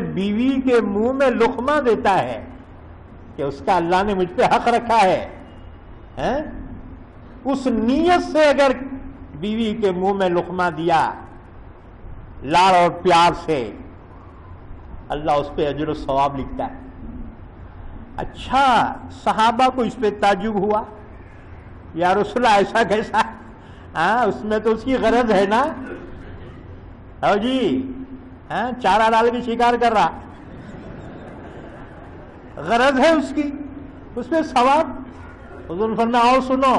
بیوی کے منہ میں لقمہ دیتا ہے کہ اس کا اللہ نے مجھ پہ حق رکھا ہے، اس نیت سے اگر بیوی کے منہ میں لقمہ دیا لاڑ اور پیار سے، اللہ اس پہ اجر و ثواب لکھتا ہے۔ اچھا، صحابہ کو اس پہ تعجب ہوا، یا رسول اللہ ایسا کیسا؟ اس میں تو اس کی غرض ہے نا، جی چارہ ڈال کے شکار کر رہا، غرض ہے اس کی، اس میں ثواب۔ حضور نے فرمایا اور سنو،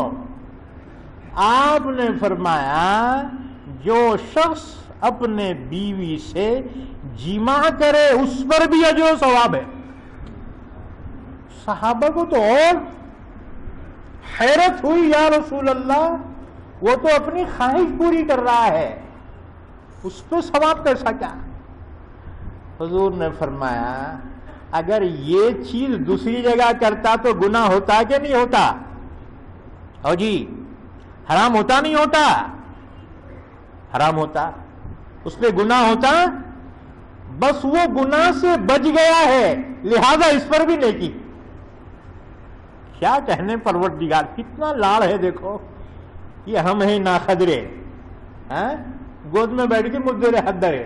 آپ نے فرمایا جو شخص اپنے بیوی سے جماع کرے اس پر بھی اجر و ثواب ہے۔ صحابہ کو تو اور حیرت ہوئی، یا رسول اللہ وہ تو اپنی خواہش پوری کر رہا ہے، اس پہ ثواب کیسا کیا؟ حضور نے فرمایا اگر یہ چیز دوسری جگہ کرتا تو گناہ ہوتا کہ نہیں ہوتا؟ او جی حرام ہوتا نہیں ہوتا؟ حرام ہوتا، اس پہ گناہ ہوتا، بس وہ گناہ سے بچ گیا ہے، لہذا اس پر بھی نیکی۔ کیا کہنے پروردگار، کتنا لاڑ ہے دیکھو، یہ ہم ہیں ناخدرے، گود میں بیٹھ کے مدرے حدرے،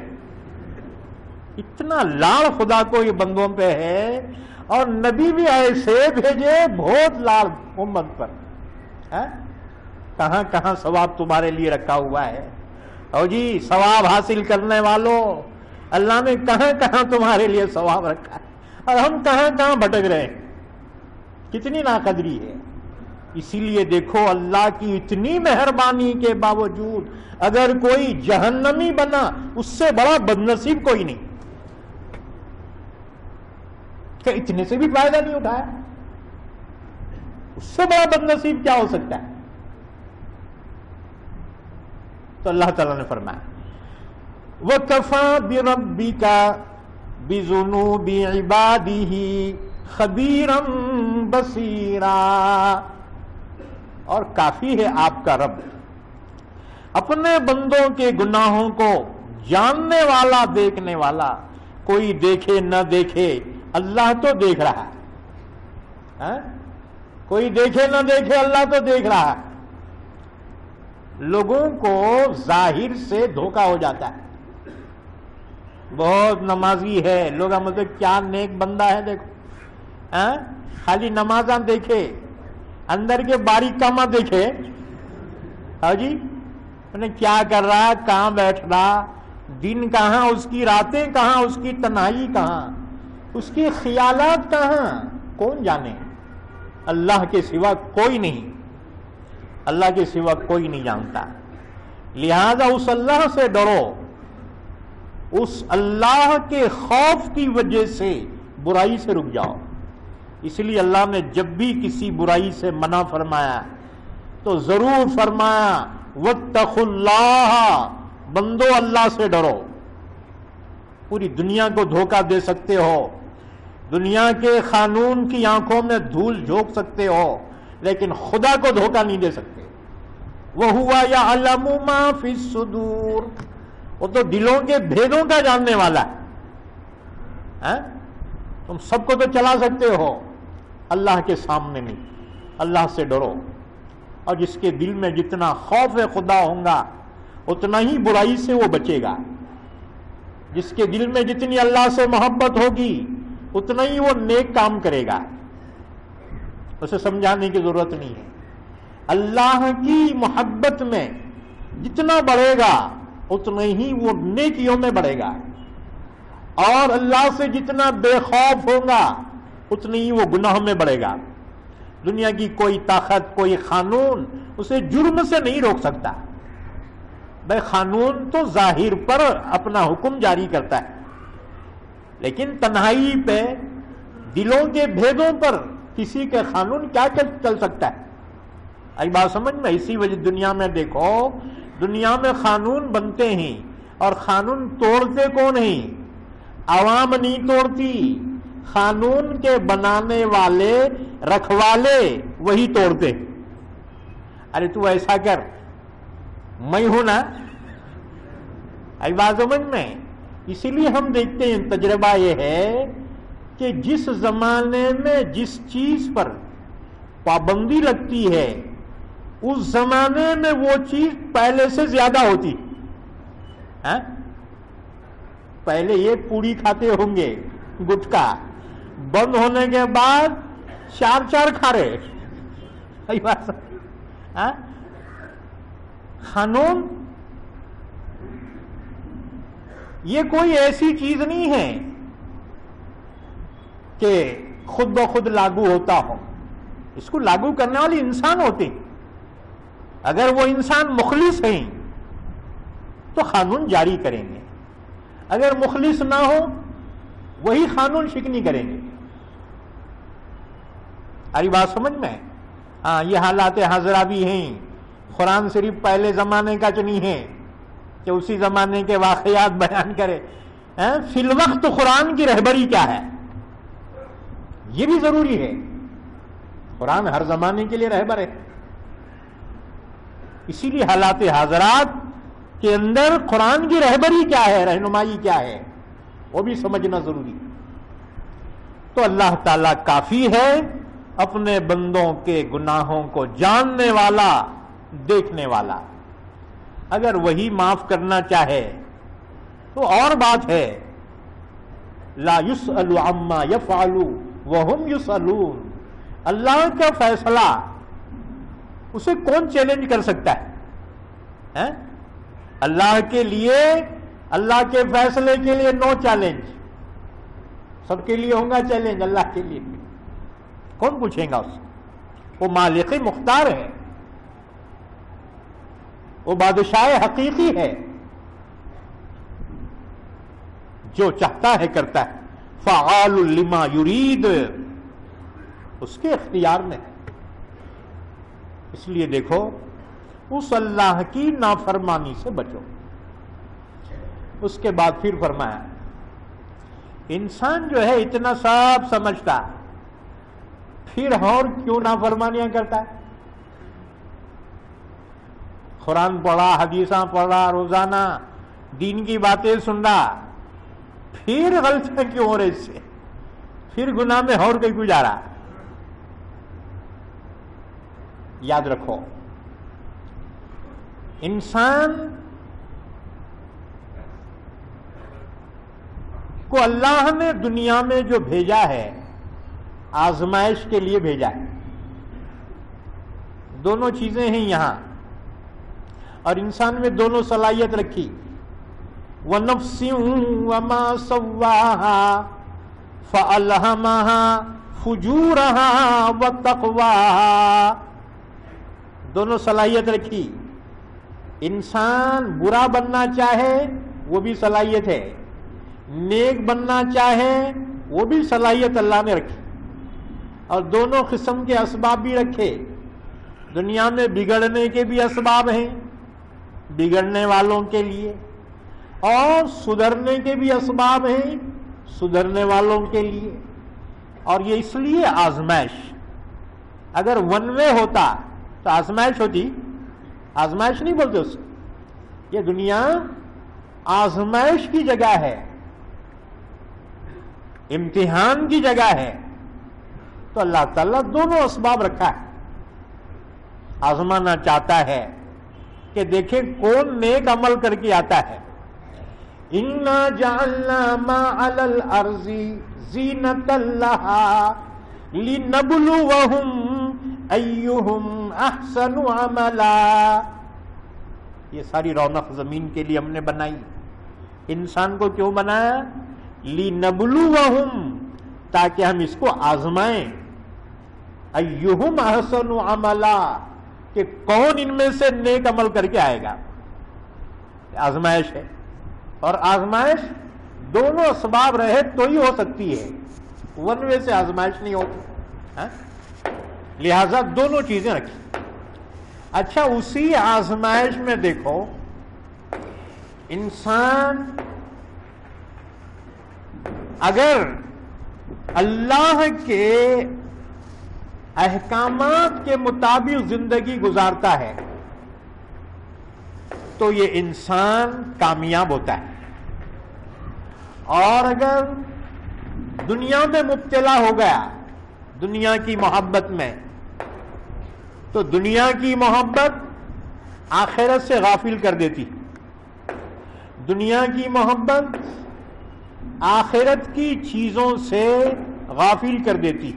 اتنا لاڑ خدا کو یہ بندوں پہ ہے، اور نبی بھی ایسے بھیجے بہت لاڑ امت پر، کہاں کہاں ثواب تمہارے لیے رکھا ہوا ہے۔ او جی ثواب حاصل کرنے والوں، اللہ نے کہاں کہاں تمہارے لیے ثواب رکھا ہے، اور ہم کہاں کہاں بھٹک رہے ہیں، کتنی ناقدری ہے۔ اسی لیے دیکھو اللہ کی اتنی مہربانی کے باوجود اگر کوئی جہنمی بنا اس سے بڑا بدنصیب کوئی نہیں، کہ اتنے سے بھی فائدہ نہیں اٹھایا، اس سے بڑا بدنصیب کیا ہو سکتا ہے؟ تو اللہ تعالیٰ نے فرمایا وَكَفَى بِرَبِّكَ بِذُنُوبِ عِبَادِهِ خَبِيرًا بَصِيرًا، اور کافی ہے آپ کا رب اپنے بندوں کے گناہوں کو جاننے والا، دیکھنے والا۔ کوئی دیکھے نہ دیکھے اللہ تو دیکھ رہا ہے، کوئی دیکھے نہ دیکھے اللہ تو دیکھ رہا ہے۔ لوگوں کو ظاہر سے دھوکہ ہو جاتا ہے، بہت نمازی ہے، لوگ مطلب کیا نیک بندہ ہے، دیکھو خالی نمازاں دیکھے، اندر کے باریک کاماں دیکھے، ہاں جی انہیں کیا کر رہا، کہاں بیٹھ رہا، دن کہاں اس کی، راتیں کہاں اس کی، تنہائی کہاں اس کی، خیالات کہاں، کون جانے؟ اللہ کے سوا کوئی نہیں، اللہ کے سوا کوئی نہیں جانتا۔ لہذا اس اللہ سے ڈرو، اس اللہ کے خوف کی وجہ سے برائی سے رک جاؤ۔ اس لیے اللہ نے جب بھی کسی برائی سے منع فرمایا تو ضرور فرمایا واتقوا اللہ، بندو اللہ سے ڈرو۔ پوری دنیا کو دھوکہ دے سکتے ہو، دنیا کے قانون کی آنکھوں میں دھول جھونک سکتے ہو، لیکن خدا کو دھوکہ نہیں دے سکتے۔ وَهُوَ يَعْلَمُ مَا فِي الصُّدُورِ، وہ تو دلوں کے بھیدوں کا جاننے والا ہے۔ تم سب کو تو چلا سکتے ہو، اللہ کے سامنے نہیں۔ اللہ سے ڈرو، اور جس کے دل میں جتنا خوف خدا ہوگا اتنا ہی برائی سے وہ بچے گا۔ جس کے دل میں جتنی اللہ سے محبت ہوگی اتنا ہی وہ نیک کام کرے گا، اسے سمجھانے کی ضرورت نہیں ہے۔ اللہ کی محبت میں جتنا بڑھے گا اتنا ہی وہ نیکیوں میں بڑھے گا، اور اللہ سے جتنا بے خوف ہوگا اتنی ہی وہ گناہوں میں بڑھے گا۔ دنیا کی کوئی طاقت، کوئی قانون اسے جرم سے نہیں روک سکتا۔ بھائی قانون تو ظاہر پر اپنا حکم جاری کرتا ہے، لیکن تنہائی پہ، دلوں کے بھیدوں پر کسی کے قانون کیا چل سکتا ہے؟ ایک بات سمجھ میں، اسی وجہ دنیا میں دیکھو، دنیا میں قانون بنتے ہیں اور قانون توڑتے کون ہیں؟ عوام نہیں توڑتی، قانون کے بنانے والے، رکھوالے وہی توڑتے۔ ارے تو ایسا کر، میں ہوں نا، ایک بات سمجھ میں، اسی لیے ہم دیکھتے ہیں تجربہ یہ ہے کہ جس زمانے میں جس چیز پر پابندی لگتی ہے اس زمانے میں وہ چیز پہلے سے زیادہ ہوتی. پہلے یہ پوڑی کھاتے ہوں گے گٹکا، بند ہونے کے بعد 4 کھا رہے. قانون یہ کوئی ایسی چیز نہیں ہے کہ خود بخود لاگو ہوتا ہو، اس کو لاگو کرنے والے انسان ہوتے ہیں. اگر وہ انسان مخلص ہیں تو قانون جاری کریں گے، اگر مخلص نہ ہو وہی قانون شکنی کریں گے. اری بات سمجھ میں؟ ہاں، یہ حالات حاضرہ بھی ہیں. قرآن صرف پہلے زمانے کا نہیں ہے کہ اسی زمانے کے واقعات بیان کرے. فی الوقت قرآن کی رہبری کیا ہے یہ بھی ضروری ہے. قرآن ہر زمانے کے لیے رہبر ہے. اسی لیے حالات حاضرات کے اندر قرآن کی رہبری کیا ہے، رہنمائی کیا ہے، وہ بھی سمجھنا ضروری ہے. تو اللہ تعالیٰ کافی ہے، اپنے بندوں کے گناہوں کو جاننے والا، دیکھنے والا. اگر وہی معاف کرنا چاہے تو اور بات ہے. لا يسأل عما يفعل وهم يسألون. اللہ کا فیصلہ اسے کون چیلنج کر سکتا ہے؟ اللہ کے لیے، اللہ کے فیصلے کے لیے نو چیلنج. سب کے لیے ہوگا چیلنج، اللہ کے لیے کون پوچھے گا اسے؟ وہ مالک مختار ہے، وہ بادشاہ حقیقی ہے، جو چاہتا ہے کرتا ہے. فعال لما یرید، اس کے اختیار میں ہے. اس لیے دیکھو، اس اللہ کی نافرمانی سے بچو. اس کے بعد پھر فرمایا انسان جو ہے اتنا سب سمجھتا پھر اور کیوں نافرمانیاں کرتا ہے؟ قرآن پڑھا، حدیثاں پڑھا، روزانہ دین کی باتیں سن رہا، پھر غلطیاں کیوں ہو رہی اس سے؟ پھر گناہ میں اور کہیں کو جا رہا. یاد رکھو، انسان کو اللہ نے دنیا میں جو بھیجا ہے آزمائش کے لیے بھیجا ہے. دونوں چیزیں ہیں یہاں، اور انسان میں دونوں صلاحیت رکھی. وَنَفْسٍ وَمَا سَوَّاهَا فَأَلْهَمَهَا فُجُورَهَا وَتَقْوَاهَا. دونوں صلاحیت رکھی. انسان برا بننا چاہے وہ بھی صلاحیت ہے، نیک بننا چاہے وہ بھی صلاحیت اللہ نے رکھی. اور دونوں قسم کے اسباب بھی رکھے. دنیا میں بگڑنے کے بھی اسباب ہیں بگڑنے والوں کے لیے، اور سدھرنے کے بھی اسباب ہیں سدھرنے والوں کے لیے. اور یہ اس لیے آزمائش، اگر ون وے ہوتا تو آزمائش ہوتی. آزمائش نہیں بولتے اس. یہ دنیا آزمائش کی جگہ ہے، امتحان کی جگہ ہے. تو اللہ تعالیٰ دونوں اسباب رکھا ہے. آزمانا چاہتا ہے کہ دیکھیں کون نیک عمل کر کے آتا ہے. اِنَّا جَعَلْنَا مَا عَلَى الْأَرْضِ زِينَةً لَهَا لِنَبْلُوَهُمْ أَيُّهُمْ أَحْسَنُ عَمَلًا. یہ ساری رونق زمین کے لیے ہم نے بنائی. انسان کو کیوں بنایا؟ لِنَبْلُوَهُمْ، تاکہ ہم اس کو آزمائیں. أَيُّهُمْ أَحْسَنُ عَمَلًا، کہ کون ان میں سے نیک عمل کر کے آئے گا. آزمائش ہے، اور آزمائش دونوں اسباب رہے تو ہی ہو سکتی ہے، ون وے سے آزمائش نہیں ہوتی. لہذا دونوں چیزیں رکھی. اچھا، اسی آزمائش میں دیکھو انسان اگر اللہ کے احکامات کے مطابق زندگی گزارتا ہے تو یہ انسان کامیاب ہوتا ہے. اور اگر دنیا میں مبتلا ہو گیا دنیا کی محبت میں تو دنیا کی محبت آخرت سے غافل کر دیتی. دنیا کی محبت آخرت کی چیزوں سے غافل کر دیتی.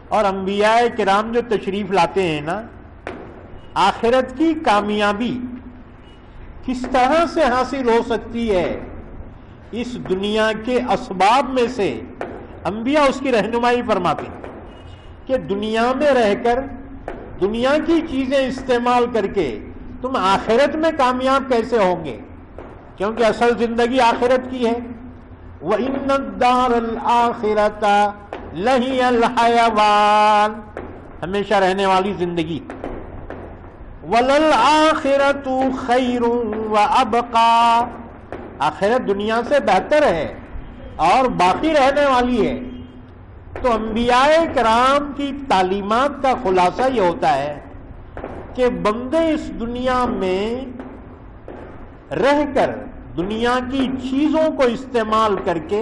اور انبیاء کرام جو تشریف لاتے ہیں نا، آخرت کی کامیابی کس طرح سے حاصل ہو سکتی ہے، اس دنیا کے اسباب میں سے انبیاء اس کی رہنمائی فرماتے ہیں کہ دنیا میں رہ کر دنیا کی چیزیں استعمال کر کے تم آخرت میں کامیاب کیسے ہوں گے، کیونکہ اصل زندگی آخرت کی ہے. وَإِنَّ الدَّارَ الْآخِرَةَ لَهِيَ الْحَيَوَانُ، ہمیشہ رہنے والی زندگی. وَلَلْآخِرَةُ خَيْرٌ وَأَبْقَىٰ، آخرت دنیا سے بہتر ہے اور باقی رہنے والی ہے. تو انبیاء کرام کی تعلیمات کا خلاصہ یہ ہوتا ہے کہ بندے اس دنیا میں رہ کر دنیا کی چیزوں کو استعمال کر کے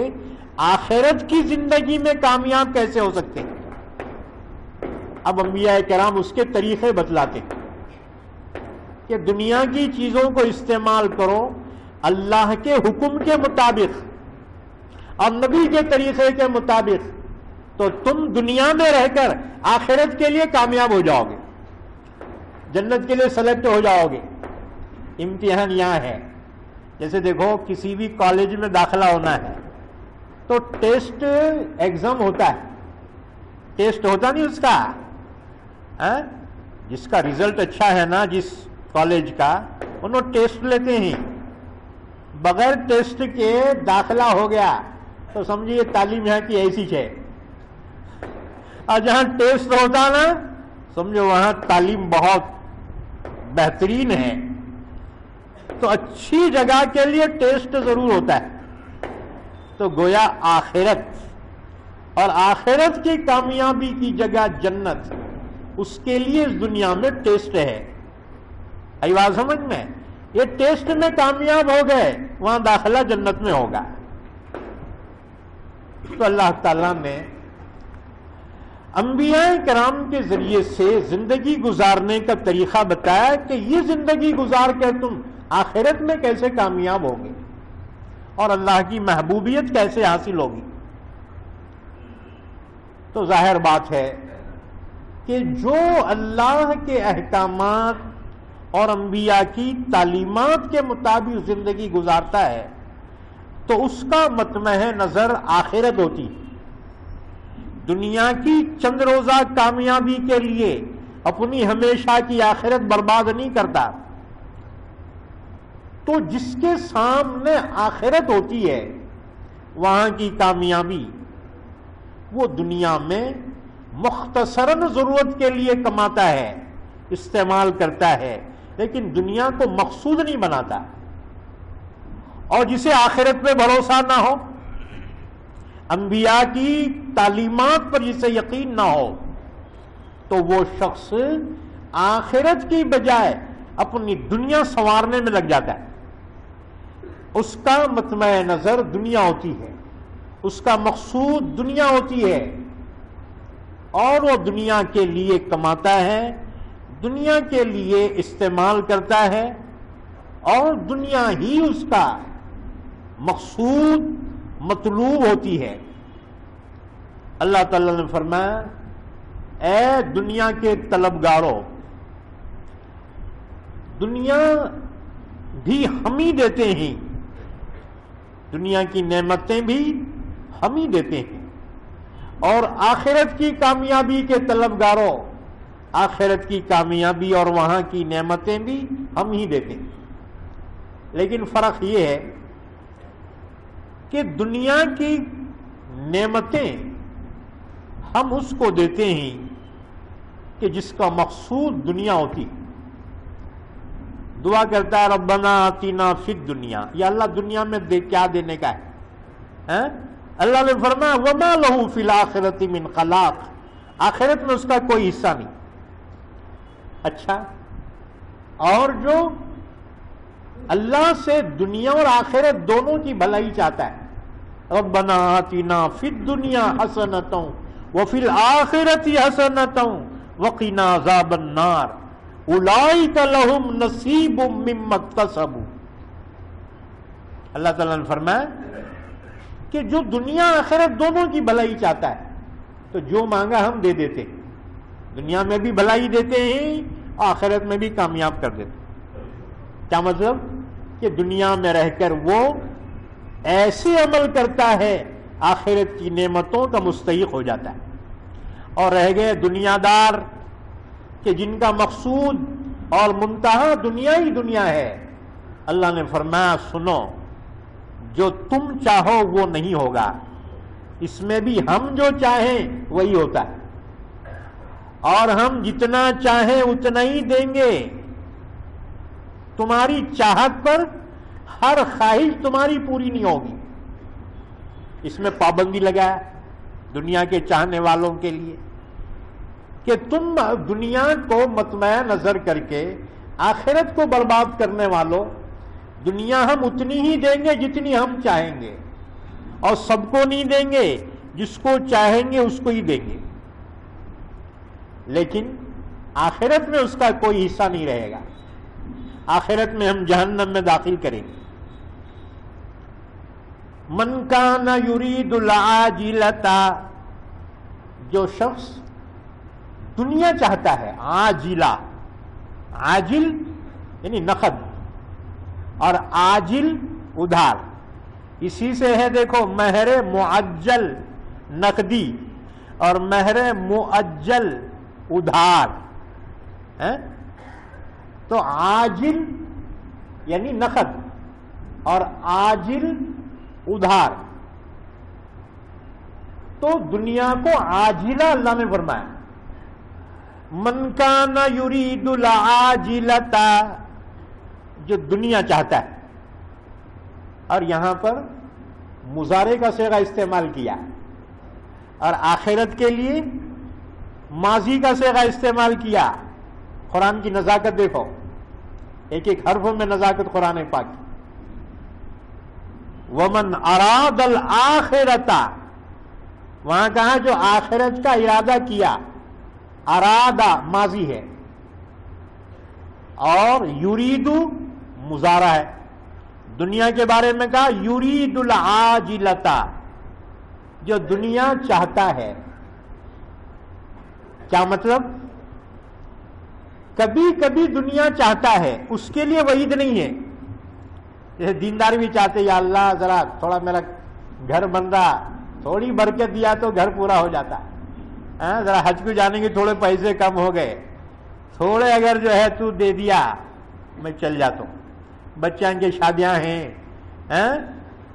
آخرت کی زندگی میں کامیاب کیسے ہو سکتے ہیں. اب انبیاء کرام اس کے طریقے بتلاتے کہ دنیا کی چیزوں کو استعمال کرو اللہ کے حکم کے مطابق اور نبی کے طریقے کے مطابق، تو تم دنیا میں رہ کر آخرت کے لیے کامیاب ہو جاؤ گے، جنت کے لیے سلیکٹ ہو جاؤ گے. امتحان یہاں ہے، جیسے دیکھو کسی بھی کالج میں داخلہ ہونا ہے تو ٹیسٹ ایگزام ہوتا ہے، ٹیسٹ ہوتا نہیں اس کا، جس کا ریزلٹ اچھا ہے نا جس کالج کا، انہوں ٹیسٹ لیتے ہیں. بغیر ٹیسٹ کے داخلہ ہو گیا تو سمجھیے تعلیم یہاں کی ایسی ہے، اور جہاں ٹیسٹ ہوتا نا سمجھو وہاں تعلیم بہت بہترین ہے. تو اچھی جگہ کے لیے ٹیسٹ ضرور ہوتا ہے. تو گویا آخرت اور آخرت کی کامیابی کی جگہ جنت، اس کے لیے اس دنیا میں ٹیسٹ ہے. آئی بات سمجھ میں؟ یہ ٹیسٹ میں کامیاب ہو گئے وہاں داخلہ جنت میں ہوگا. تو اللہ تعالیٰ نے انبیاء کرام کے ذریعے سے زندگی گزارنے کا طریقہ بتایا کہ یہ زندگی گزار کر تم آخرت میں کیسے کامیاب ہوگے اور اللہ کی محبوبیت کیسے حاصل ہوگی. تو ظاہر بات ہے کہ جو اللہ کے احکامات اور انبیاء کی تعلیمات کے مطابق زندگی گزارتا ہے تو اس کا مطمع نظر آخرت ہوتی. دنیا کی چند روزہ کامیابی کے لیے اپنی ہمیشہ کی آخرت برباد نہیں کرتا. تو جس کے سامنے آخرت ہوتی ہے وہاں کی کامیابی وہ دنیا میں مختصراً ضرورت کے لیے کماتا ہے، استعمال کرتا ہے، لیکن دنیا کو مقصود نہیں بناتا. اور جسے آخرت پہ بھروسہ نہ ہو، انبیاء کی تعلیمات پر جسے یقین نہ ہو، تو وہ شخص آخرت کی بجائے اپنی دنیا سنوارنے میں لگ جاتا ہے. اس کا مطمع نظر دنیا ہوتی ہے، اس کا مقصود دنیا ہوتی ہے، اور وہ دنیا کے لیے کماتا ہے، دنیا کے لیے استعمال کرتا ہے، اور دنیا ہی اس کا مقصود مطلوب ہوتی ہے. اللہ تعالیٰ نے فرمایا اے دنیا کے طلبگاروں، دنیا بھی ہم ہی دیتے ہیں، دنیا کی نعمتیں بھی ہم ہی دیتے ہیں، اور آخرت کی کامیابی کے طلبگاروں، آخرت کی کامیابی اور وہاں کی نعمتیں بھی ہم ہی دیتے ہیں. لیکن فرق یہ ہے کہ دنیا کی نعمتیں ہم اس کو دیتے ہیں کہ جس کا مقصود دنیا ہوتی. دعا کرتا ہے ربنا آتینا فی الدنیا، یا اللہ دنیا میں کیا دینے کا ہے؟ اللہ نے فرمایا وما لہ فی الآخرۃ من خلاق، آخرت میں اس کا کوئی حصہ نہیں. اچھا، اور جو اللہ سے دنیا اور آخرت دونوں کی بھلائی چاہتا ہے ربنا آتنا فی الدنیا حسنۃ وفی الآخرۃ حسنۃ وقنا عذاب النار اولئک لہم نصیب مما اکتسبوا. اللہ تعالیٰ نے فرمایا کہ جو دنیا آخرت دونوں کی بھلائی چاہتا ہے تو جو مانگا ہم دے دیتے. دنیا میں بھی بھلائی دیتے ہیں، آخرت میں بھی کامیاب کر دیتے. کیا مطلب؟ کہ دنیا میں رہ کر وہ ایسے عمل کرتا ہے آخرت کی نعمتوں کا مستحق ہو جاتا ہے. اور رہ گئے دنیا دار کہ جن کا مقصود اور منتہا دنیا ہی دنیا ہے، اللہ نے فرمایا سنو، جو تم چاہو وہ نہیں ہوگا، اس میں بھی ہم جو چاہیں وہی ہوتا ہے، اور ہم جتنا چاہیں اتنا ہی دیں گے. تمہاری چاہت پر ہر خواہش تمہاری پوری نہیں ہوگی. اس میں پابندی لگا ہے دنیا کے چاہنے والوں کے لیے کہ تم دنیا کو مطمع نظر کر کے آخرت کو برباد کرنے والوں، دنیا ہم اتنی ہی دیں گے جتنی ہم چاہیں گے، اور سب کو نہیں دیں گے، جس کو چاہیں گے اس کو ہی دیں گے. لیکن آخرت میں اس کا کوئی حصہ نہیں رہے گا. آخرت میں ہم جہنم میں داخل کریں گے. من کان یرید العاجلۃ، جو شخص دنیا چاہتا ہے، عاجلہ، عاجل یعنی نقد اور عاجل ادھار. اسی سے ہے دیکھو مہر معجل نقدی اور مہر معجل ادھار. تو عاجل یعنی نقد اور عاجل ادھار. تو دنیا کو عاجلہ اللہ نے فرمایا. من کان یرید العاجلۃ، جو دنیا چاہتا ہے، اور یہاں پر مضارع کا صیغہ استعمال کیا، اور آخرت کے لیے ماضی کا صیغہ استعمال کیا. قرآن کی نزاکت دیکھو، ایک ایک حرف میں نزاکت قرآن پاک کی. وَمَنْ أَرَادَ الْآخِرَةَ، وہاں کہا جو آخرت کا ارادہ کیا، ارادہ ماضی ہے، اور یریدو مضارع ہے. دنیا کے بارے میں کہا یرید العاجلۃ، جو دنیا چاہتا ہے. کیا مطلب؟ کبھی کبھی دنیا چاہتا ہے، اس کے لیے وعید نہیں ہے. جیسے دیندار بھی چاہتے یا اللہ ذرا تھوڑا میرا گھر بن رہا، تھوڑی برکت دیا تو گھر پورا ہو جاتا. ذرا حج کو جانے کے تھوڑے پیسے کم ہو گئے، تھوڑے اگر جو ہے تو دے دیا میں چل جاتا ہوں. بچوں کی شادیاں ہیں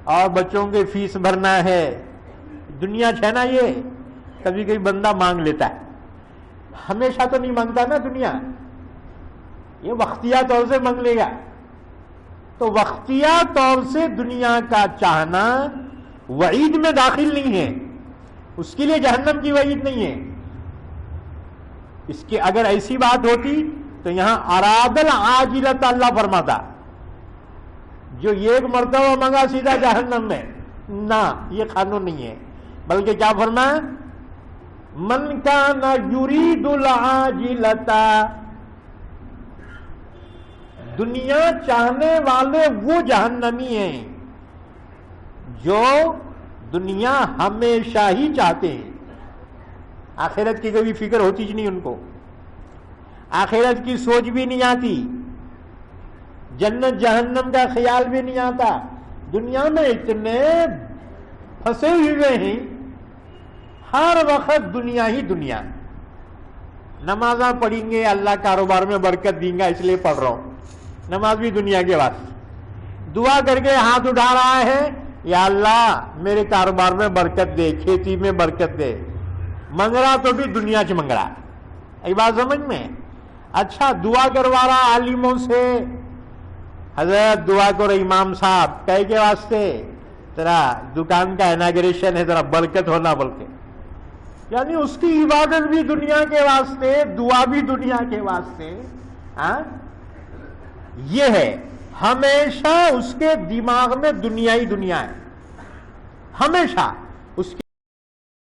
اور بچوں کے فیس بھرنا ہے. دنیا ہے نا، یہ کبھی کبھی بندہ مانگ لیتا ہے، ہمیشہ تو نہیں مانگتا نا دنیا، یہ وقتیہ طور سے مانگ لے گا. تو وقتیہ طور سے دنیا کا چاہنا وعید میں داخل نہیں ہے، اس کے لیے جہنم کی وعید نہیں ہے. اس کی اگر ایسی بات ہوتی تو یہاں اراد العاجلۃ اللہ فرماتا، جو ایک مرتبہ مانگا سیدھا جہنم میں. نہ، یہ قانون نہیں ہے، بلکہ کیا فرمایا؟ من کان یرید العاجلۃ، دنیا چاہنے والے وہ جہنمی ہیں جو دنیا ہمیشہ ہی چاہتے ہیں. آخرت کی کبھی فکر ہوتی نہیں ان کو، آخرت کی سوچ بھی نہیں آتی، جنت جہنم کا خیال بھی نہیں آتا. دنیا میں اتنے پھنسے ہوئے ہیں، ہر وقت دنیا ہی دنیا. نمازاں پڑھیں گے، اللہ کاروبار میں برکت دیں گا اس لیے پڑھ رہا ہوں، نماز بھی دنیا کے واسطے. دعا کر کے ہاتھ اٹھا رہا ہے، یا اللہ میرے کاروبار میں برکت دے، کھیتی میں برکت دے. منگ رہا تو بھی دنیا سے منگ رہا. ایک بات سمجھ میں؟ اچھا دعا کروا رہا عالموں سے، حضرت دعا کرو امام صاحب کہے کے واسطے، تیرا دکان کا اناگریشن ہے، ذرا برکت ہونا بول کے. یعنی اس کی عبادت بھی دنیا کے واسطے، دعا بھی دنیا کے واسطے. یہ ہے ہمیشہ اس کے دماغ میں دنیا ہی دنیا ہے. ہمیشہ اس